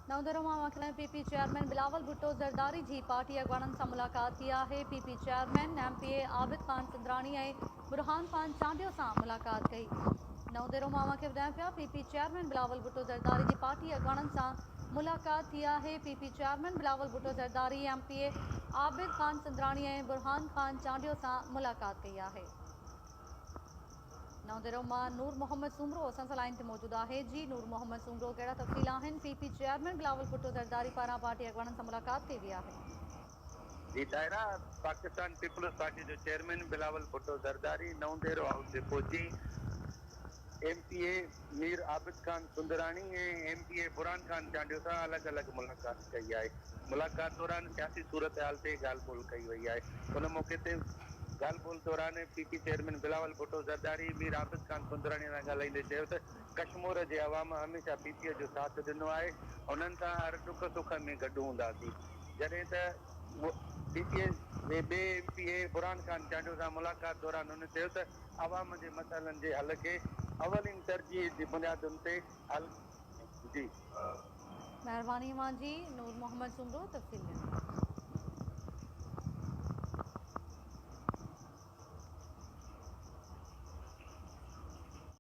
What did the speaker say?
नवदरमा वकील PP chairman Bilawal Bhutto Zardari जी party अगवाणनि सां मुलाक़ात की है। PP chairman MPA Abid Khan Sindhrani ऐं बुरहान खान चांडियो सां मुलाक़ात कई। नवदरमा खे ॿुधाइनि पिया पीपी चेयरमैन बिलावल भुट्टो ज़रदारी जी पार्टी अगवाणनि सां मुलाक़ात थी है। PP chairman Bilawal Bhutto Zardari MPA Abid Khan Sindhrani ऐं बुरहान खान चांडियो सां मुलाक़ात कई है। नवदरमा नूर मोहम्मद सुमरो असां सां लाइन ते मौजूद है। जी नूर मोहम्मद सुमरो, कहिड़ा तफ़सील आहिनि? पीपी चेयरमैन बिलावल भुट्टो ज़रदारी पारां पार्टी अगवाणनि सां मुलाक़ात कई वई आहे। जी दायरा पाकिस्तान पीपल्स पार्टी जो चेयरमैन बिलावल भुट्टो ज़रदारी नवदेरो हाउस से पहुची एमपीए मीर आबिद खान सुंदरानी ऐं एमपीए बुरहान खान चांडियो सां अलॻि अलॻि मुलाक़ात कई आहे। मुलाक़ात दौरान सियासी सूरत हाल ते ॻाल्हि ॿोल कई वई आहे। उन मौक़े ते ॻाल्हि ॿोल दौरान पीपी चेयरमैन बिलावल भुट्टो ज़रदारी मीर आबिद खान सुंदरानी सां ॻाल्हाईंदे चयो त कश्मीर जे अवाम हमेशह पीपीए जो साथ ॾिनो आहे। उन्हनि सां हर दुख सुख में गॾु हूंदासीं। जॾहिं त पीपीए जे ॿिए एमपीए बुरहान खान चांडियो सां मुलाक़ात दौरान हुन चयो त अवाम जे मसइलनि जे हल खे अवलिन तरजीह जी बुनियादुनि ते हल। जी महिरबानी मां जी नूर मोहम्मद सुमरो तफ़सील ॾियण।